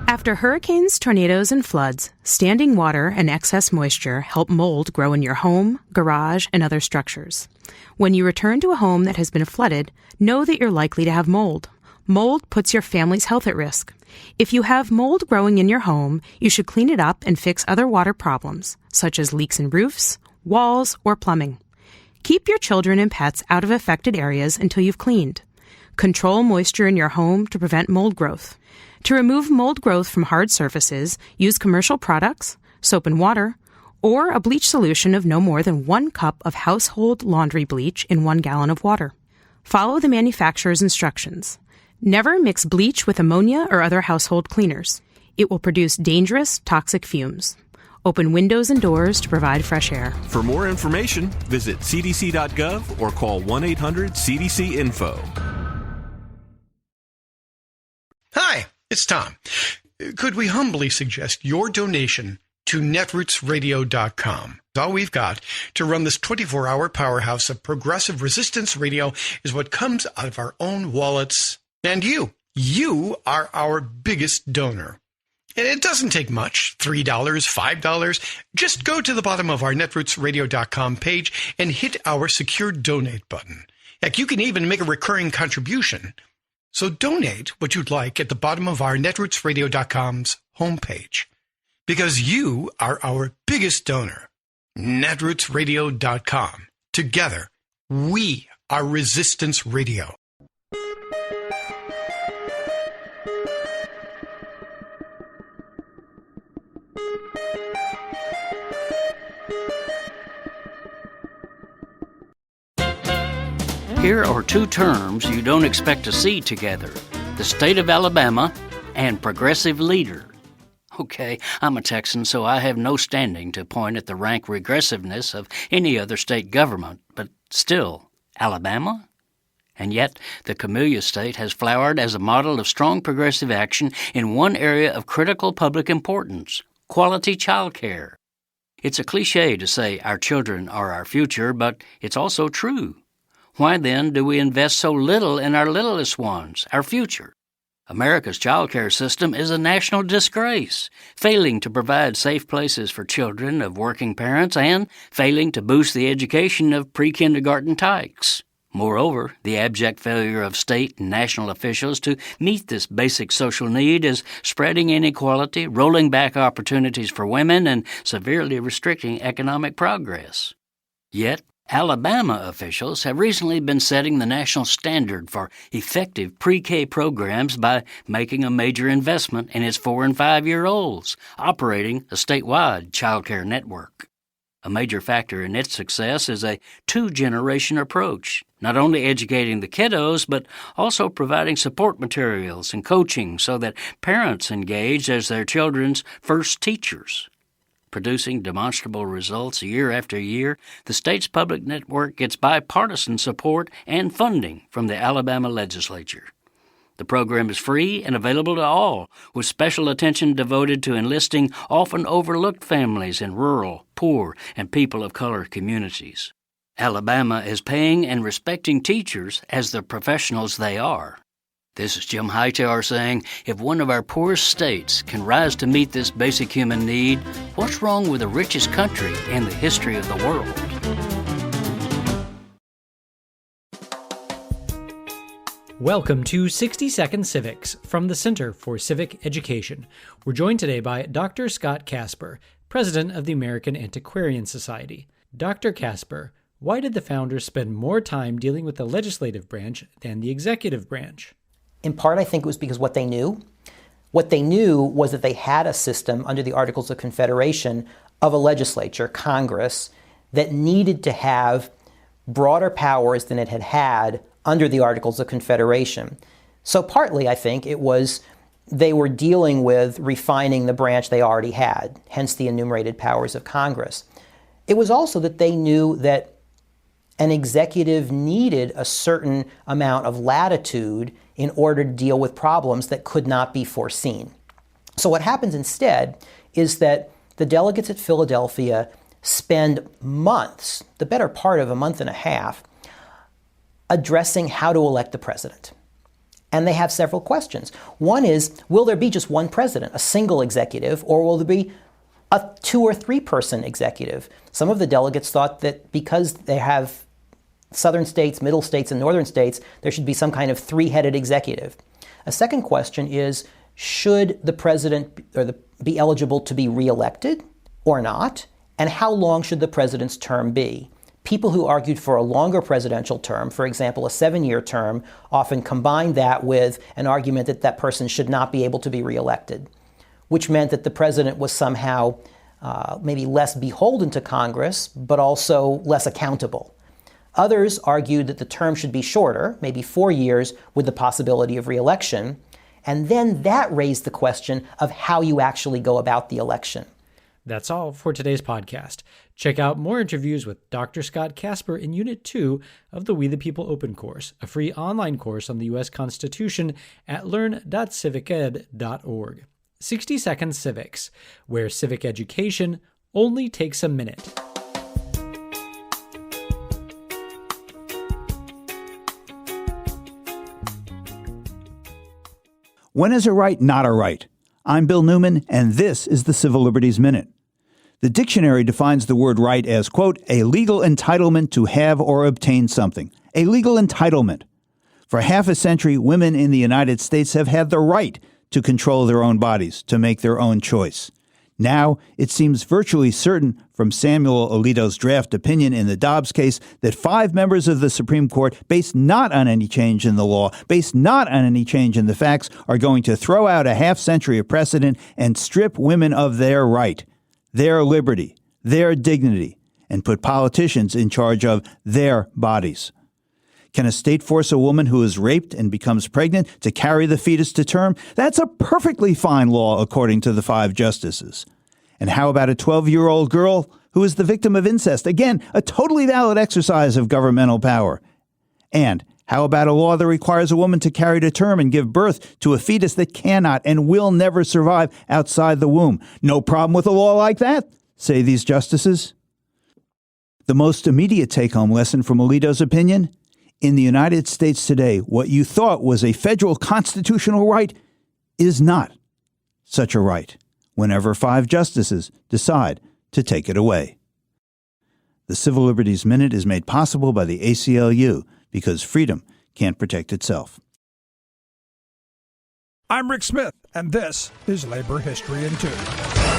After hurricanes, tornadoes, and floods, standing water and excess moisture help mold grow in your home, garage, and other structures. When you return to a home that has been flooded, know that you're likely to have mold. Mold puts your family's health at risk. If you have mold growing in your home, you should clean it up and fix other water problems, such as leaks in roofs, walls, or plumbing. Keep your children and pets out of affected areas until you've cleaned. Control moisture in your home to prevent mold growth. To remove mold growth from hard surfaces, use commercial products, soap and water, or a bleach solution of no more than 1 cup of household laundry bleach in 1 gallon of water. Follow the manufacturer's instructions. Never mix bleach with ammonia or other household cleaners. It will produce dangerous, toxic fumes. Open windows and doors to provide fresh air. For more information, visit cdc.gov or call 1-800-CDC-INFO. Hi, it's Tom. Could we humbly suggest your donation to netrootsradio.com? All we've got to run this 24-hour powerhouse of progressive resistance radio is what comes out of our own wallets. And you are our biggest donor. And it doesn't take much, $3, $5. Just go to the bottom of our netrootsradio.com page and hit our secure donate button. Heck, you can even make a recurring contribution. So donate what you'd like at the bottom of our netrootsradio.com's homepage, because you are our biggest donor. netrootsradio.com. Together, we are Resistance Radio. Here are 2 terms you don't expect to see together: the state of Alabama and progressive leader. Okay, I'm a Texan, so I have no standing to point at the rank regressiveness of any other state government, but still, Alabama? And yet, the Camellia State has flowered as a model of strong progressive action in one area of critical public importance: quality child care. It's a cliche to say our children are our future, but it's also true. Why then do we invest so little in our littlest ones, our future? America's child care system is a national disgrace, failing to provide safe places for children of working parents and failing to boost the education of pre-kindergarten tykes. Moreover, the abject failure of state and national officials to meet this basic social need is spreading inequality, rolling back opportunities for women, and severely restricting economic progress. Yet, Alabama officials have recently been setting the national standard for effective pre-K programs by making a major investment in its 4- and 5-year-olds, operating a statewide child care network. A major factor in its success is a 2-generation approach, not only educating the kiddos, but also providing support materials and coaching so that parents engage as their children's first teachers. Producing demonstrable results year after year, the state's public network gets bipartisan support and funding from the Alabama legislature. The program is free and available to all, with special attention devoted to enlisting often overlooked families in rural, poor, and people of color communities. Alabama is paying and respecting teachers as the professionals they are. This is Jim Hightower saying, if one of our poorest states can rise to meet this basic human need, what's wrong with the richest country in the history of the world? Welcome to 60-Second Civics from the Center for Civic Education. We're joined today by Dr. Scott Casper, president of the American Antiquarian Society. Dr. Casper, why did the founders spend more time dealing with the legislative branch than the executive branch? In part, I think it was because what they knew. What they knew was that they had a system under the Articles of Confederation of a legislature, Congress, that needed to have broader powers than it had had under the Articles of Confederation. So partly, I think, it was they were dealing with refining the branch they already had, hence the enumerated powers of Congress. It was also that they knew that an executive needed a certain amount of latitude in order to deal with problems that could not be foreseen. So what happens instead is that the delegates at Philadelphia spend months, the better part of a month and a half, addressing how to elect the president. And they have several questions. One is, will there be just one president, a single executive, or will there be a 2- or 3-person executive? Some of the delegates thought that because they have southern states, middle states, and northern states, there should be some kind of 3-headed executive. A second question is, should the president be eligible to be reelected or not? And how long should the president's term be? People who argued for a longer presidential term, for example, a 7-year term, often combined that with an argument that that person should not be able to be reelected, which meant that the president was somehow maybe less beholden to Congress, but also less accountable. Others argued that the term should be shorter, maybe 4 years, with the possibility of reelection. And then that raised the question of how you actually go about the election. That's all for today's podcast. Check out more interviews with Dr. Scott Casper in Unit 2 of the We the People Open course, a free online course on the U.S. Constitution at learn.civiced.org. 60-Second Civics, where civic education only takes a minute. When is a right not a right? I'm Bill Newman, and this is the Civil Liberties Minute. The dictionary defines the word right as, quote, a legal entitlement to have or obtain something. A legal entitlement. For half a century, women in the United States have had the right to control their own bodies, to make their own choice. Now, it seems virtually certain from Samuel Alito's draft opinion in the Dobbs case that 5 members of the Supreme Court, based not on any change in the law, based not on any change in the facts, are going to throw out a half-century of precedent and strip women of their right, their liberty, their dignity, and put politicians in charge of their bodies. Can a state force a woman who is raped and becomes pregnant to carry the fetus to term? That's a perfectly fine law, according to the 5 justices. And how about a 12-year-old girl who is the victim of incest? Again, a totally valid exercise of governmental power. And how about a law that requires a woman to carry to term and give birth to a fetus that cannot and will never survive outside the womb? No problem with a law like that, say these justices. The most immediate take-home lesson from Alito's opinion: in the United States today, what you thought was a federal constitutional right is not such a right whenever 5 justices decide to take it away. The Civil Liberties Minute is made possible by the ACLU because freedom can't protect itself. I'm Rick Smith, and this is Labor History in 2.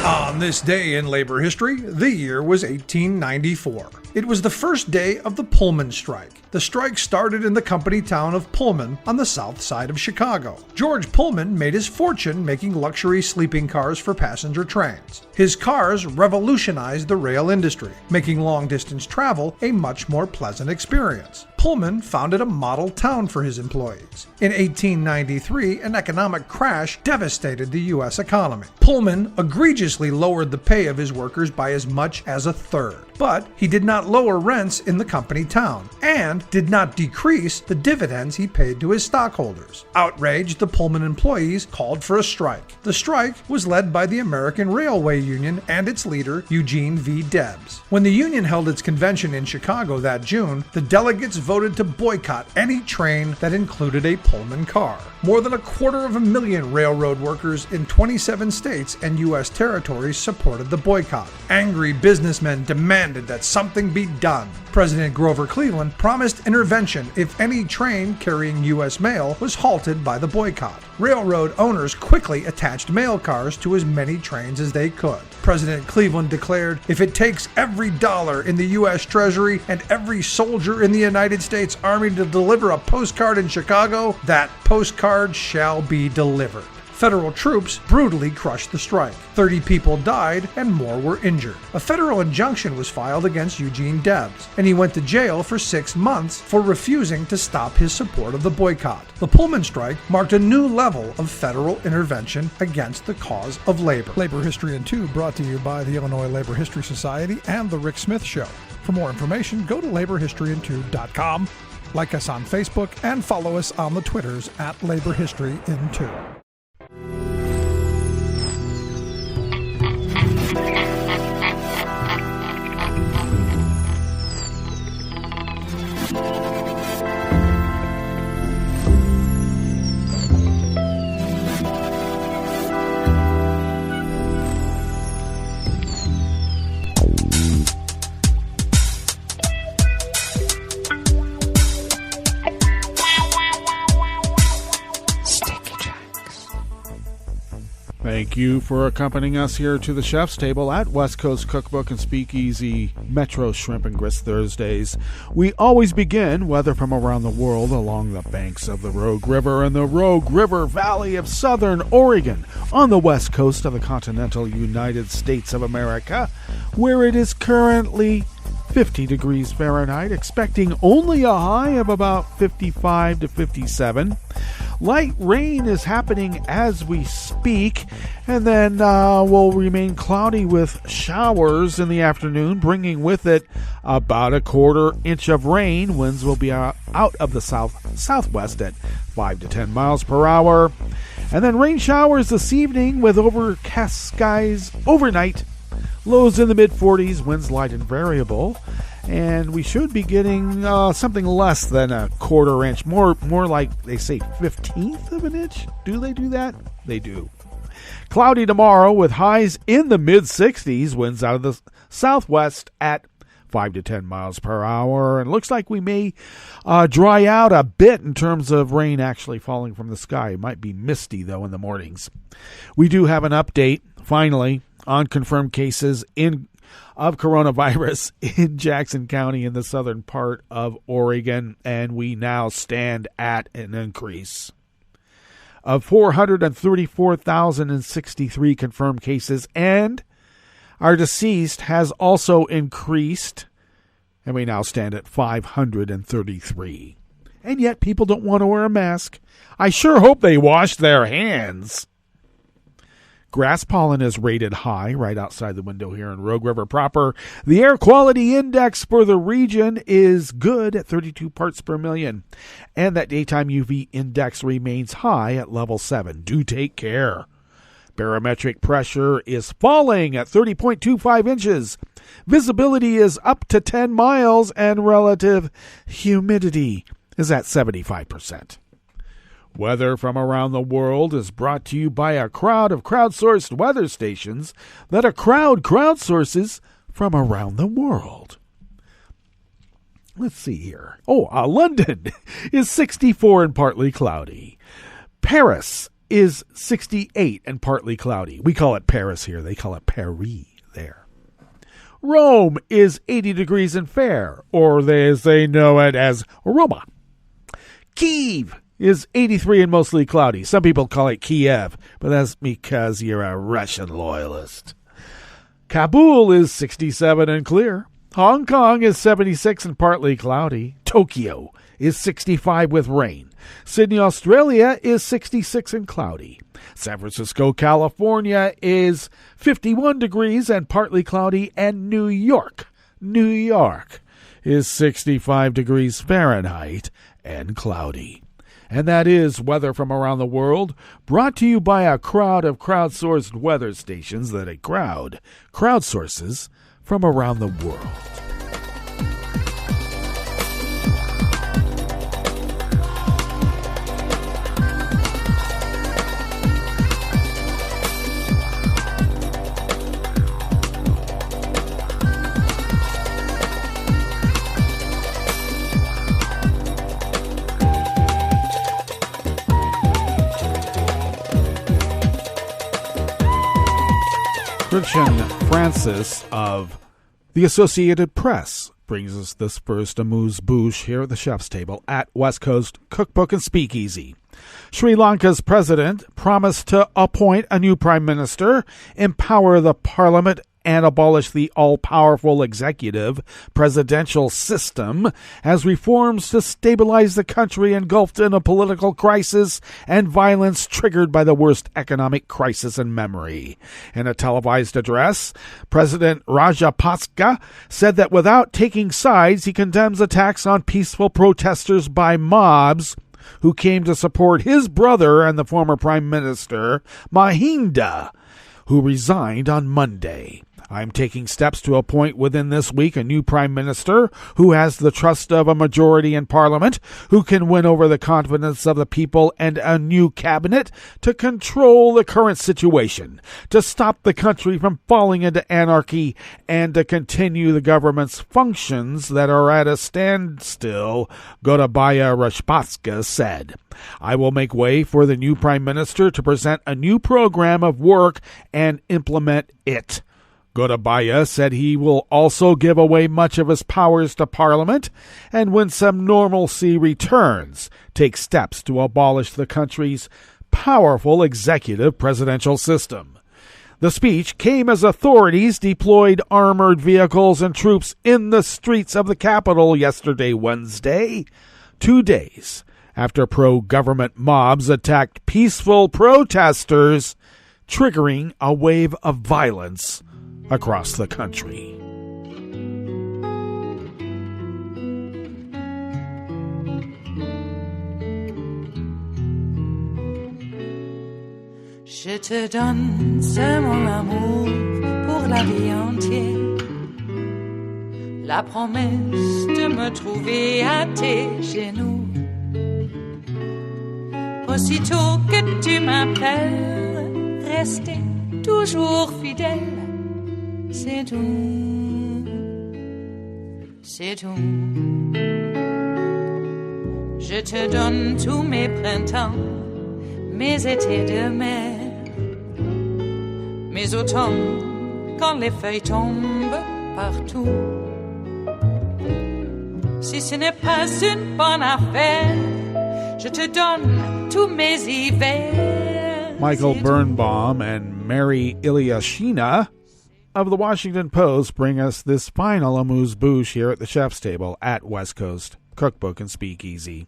On this day in labor history, the year was 1894. It was the first day of the Pullman Strike. The strike started in the company town of Pullman on the south side of Chicago. George Pullman made his fortune making luxury sleeping cars for passenger trains. His cars revolutionized the rail industry, making long-distance travel a much more pleasant experience. Pullman founded a model town for his employees. In 1893, an economic crash devastated the U.S. economy. Pullman egregiously lowered the pay of his workers by as much as a third. But he did not lower rents in the company town, and did not decrease the dividends he paid to his stockholders. Outraged, the Pullman employees called for a strike. The strike was led by the American Railway Union and its leader, Eugene V. Debs. When the union held its convention in Chicago that June, the delegates voted to boycott any train that included a Pullman car. More than 250,000 railroad workers in 27 states and U.S. territories supported the boycott. Angry businessmen demanded that something be done. President Grover Cleveland promised intervention if any train carrying U.S. mail was halted by the boycott. Railroad owners quickly attached mail cars to as many trains as they could. President Cleveland declared, "If it takes every dollar in the U.S. Treasury and every soldier in the United States Army to deliver a postcard in Chicago, that postcard shall be delivered." Federal troops brutally crushed the strike. 30 people died and more were injured. A federal injunction was filed against Eugene Debs, and he went to jail for 6 months for refusing to stop his support of the boycott. The Pullman strike marked a new level of federal intervention against the cause of labor. Labor History in 2 brought to you by the Illinois Labor History Society and The Rick Smith Show. For more information, go to laborhistoryin2.com, like us on Facebook, and follow us on the Twitters at Labor History in 2. Thank you for accompanying us here to the Chef's Table at West Coast Cookbook and Speakeasy Metro Shrimp and Grits Thursdays. We always begin, weather from around the world, along the banks of the Rogue River and the Rogue River Valley of southern Oregon on the west coast of the continental United States of America, where it is currently 50 degrees Fahrenheit, expecting only a high of about 55 to 57. Light rain is happening as we speak, and then will remain cloudy with showers in the afternoon, bringing with it about a quarter inch of rain. Winds will be out of the southwest at 5 to 10 miles per hour. And then rain showers this evening with overcast skies overnight. Lows in the mid-40s, winds light and variable. And we should be getting something less than a quarter inch. More like, they say, 15th of an inch. Do they do that? They do. Cloudy tomorrow with highs in the mid-60s. Winds out of the southwest at 5 to 10 miles per hour. And looks like we may dry out a bit in terms of rain actually falling from the sky. It might be misty, though, in the mornings. We do have an update, finally, on confirmed cases of coronavirus in Jackson County in the southern part of Oregon, and we now stand at an increase of 434,063 confirmed cases, and our deceased has also increased, and we now stand at 533. And yet people don't want to wear a mask. I sure hope they wash their hands. Grass pollen is rated high right outside the window here in Rogue River proper. The air quality index for the region is good at 32 parts per million. And that daytime UV index remains high at level 7. Do take care. Barometric pressure is falling at 30.25 inches. Visibility is up to 10 miles and relative humidity is at 75%. Weather from around the world is brought to you by a crowd of crowdsourced weather stations that a crowd crowdsources from around the world. Let's see here. London is 64 and partly cloudy. Paris is 68 and partly cloudy. We call it Paris here. They call it Paris there. Rome is 80 degrees and fair, or as they know it as Roma. Kyiv is 83 and mostly cloudy. Some people call it Kiev, but that's because you're a Russian loyalist. Kabul is 67 and clear. Hong Kong is 76 and partly cloudy. Tokyo is 65 with rain. Sydney, Australia is 66 and cloudy. San Francisco, California is 51 degrees and partly cloudy. And New York is 65 degrees Fahrenheit and cloudy. And that is weather from around the world, brought to you by a crowd of crowdsourced weather stations that a crowd crowdsources from around the world. Christian Francis of the Associated Press brings us this first amuse-bouche here at the chef's table at West Coast Cookbook and Speakeasy. Sri Lanka's president promised to appoint a new prime minister, empower the parliament, and abolish the all-powerful executive presidential system as reforms to stabilize the country engulfed in a political crisis and violence triggered by the worst economic crisis in memory. In a televised address, President Rajapaksa said that without taking sides, he condemns attacks on peaceful protesters by mobs who came to support his brother and the former Prime Minister, Mahinda, who resigned on Monday. I'm taking steps to appoint within this week a new prime minister who has the trust of a majority in parliament, who can win over the confidence of the people, and a new cabinet to control the current situation, to stop the country from falling into anarchy, and to continue the government's functions that are at a standstill, Gotabaya Rajapaksa said. I will make way for the new prime minister to present a new program of work and implement it. Gotabaya said he will also give away much of his powers to Parliament and, when some normalcy returns, take steps to abolish the country's powerful executive presidential system. The speech came as authorities deployed armored vehicles and troops in the streets of the capital yesterday, Wednesday, 2 days after pro-government mobs attacked peaceful protesters, triggering a wave of violence across the country. Je te donne ce mon amour pour la vie entière, la promesse de me trouver à tes genoux. Aussitôt que tu m'appelles, rester toujours fidèle. C'est tout, c'est tout. Je te donne tous mes printemps, mes étés de mer, mes automnes quand les feuilles tombent partout. Si ce n'est pas une bonne affaire, je te donne tous mes hivers. Michael Birnbaum and Mary Ilyashina of the Washington Post bring us this final amuse-bouche here at the chef's table at West Coast Cookbook and Speakeasy.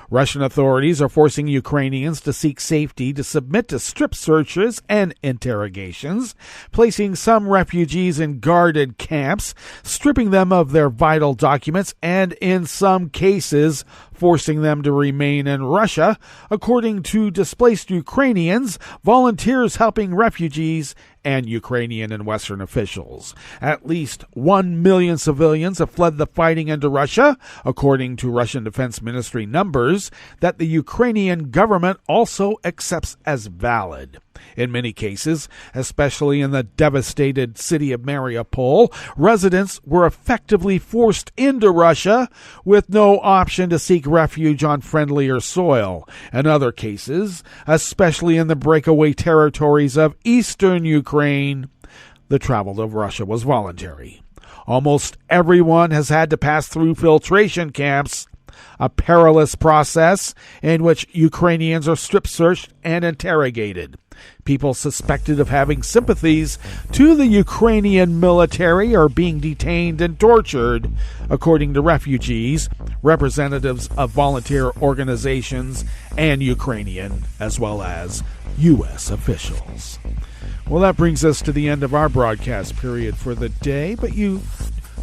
Russian authorities are forcing Ukrainians to seek safety to submit to strip searches and interrogations, placing some refugees in guarded camps, stripping them of their vital documents, and in some cases forcing them to remain in Russia, according to displaced Ukrainians, volunteers helping refugees, and Ukrainian and Western officials. At least 1 million civilians have fled the fighting into Russia, according to Russian Defense Ministry numbers that the Ukrainian government also accepts as valid. In many cases, especially in the devastated city of Mariupol, residents were effectively forced into Russia with no option to seek refuge on friendlier soil. In other cases, especially in the breakaway territories of eastern Ukraine, the travel to Russia was voluntary. Almost everyone has had to pass through filtration camps, a perilous process in which Ukrainians are strip-searched and interrogated. People suspected of having sympathies to the Ukrainian military are being detained and tortured, according to refugees, representatives of volunteer organizations, and Ukrainian, as well as U.S. officials. Well, that brings us to the end of our broadcast period for the day, but you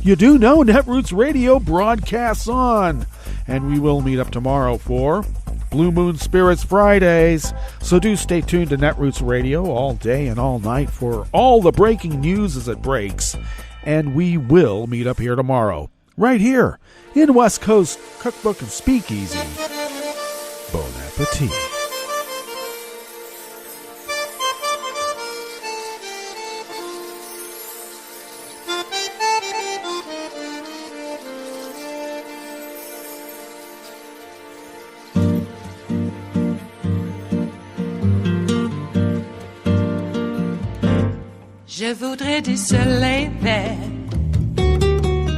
do know Netroots Radio broadcasts on, and we will meet up tomorrow for Blue Moon Spirits Fridays. So do stay tuned to Netroots Radio all day and all night for all the breaking news as it breaks, and we will meet up here tomorrow, right here in West Coast Cookbook and Speakeasy. Bon appetit. Je voudrais du soleil vert,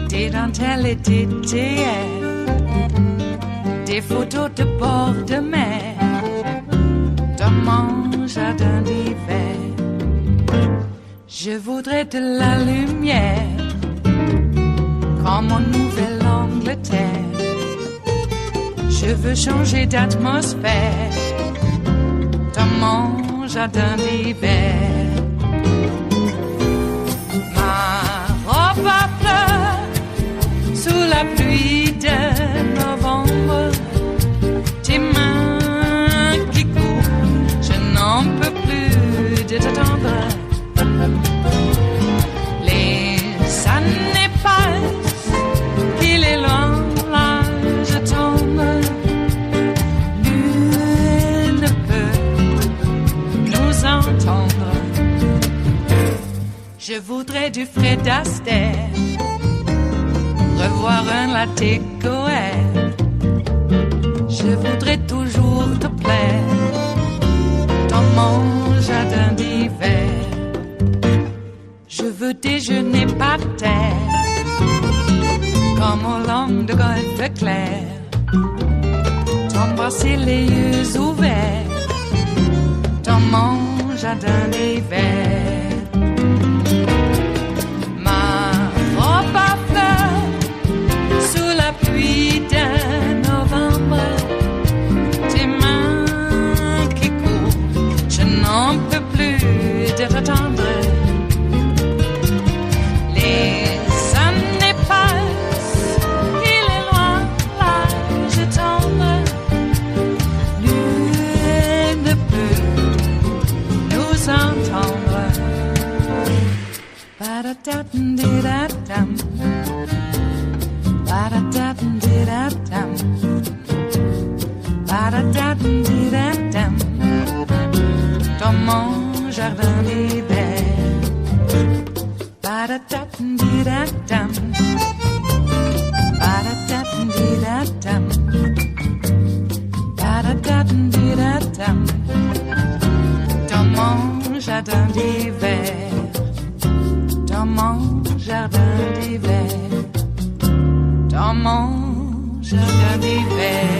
des dentelles et des théâtres, des photos de bord de mer, dans mon jardin d'hiver. Je voudrais de la lumière, comme en Nouvelle-Angleterre. Je veux changer d'atmosphère, dans mon jardin d'hiver. Ma fleur sous la pluie de novembre, tes mains qui courent, je n'en peux plus de t'attendre. Les années passent, il est loin, là je tombe. Nul ne peut nous entendre. Je voudrais du Fred Astaire, revoir un latte Goer. Je voudrais toujours te plaire dans mon jardin d'hiver. Je veux déjeuner par terre, comme au long de golfe clair, t'embrasser les yeux ouverts dans mon jardin d'hiver. Pluie de novembre, tes mains qui courent, je n'en peux plus de t'attendre. Les années passent, il est loin, là je tombe. Nul ne peut nous entendre. Ba-da-da-dum-di-da-dum. Ba-da-da-dum-di-da-dum. Ba-da-da-dum-di-da-dum. Dans mon jardin d'hiver. Ba-da-da-dum-di-da-dum. Ba-da-da-dum-di-da-dum. Ba-da-da-dum-di-da-dum. Dans mon jardin d'hiver. Dans mon jardin d'hiver. Dans mon jardin d'hiver.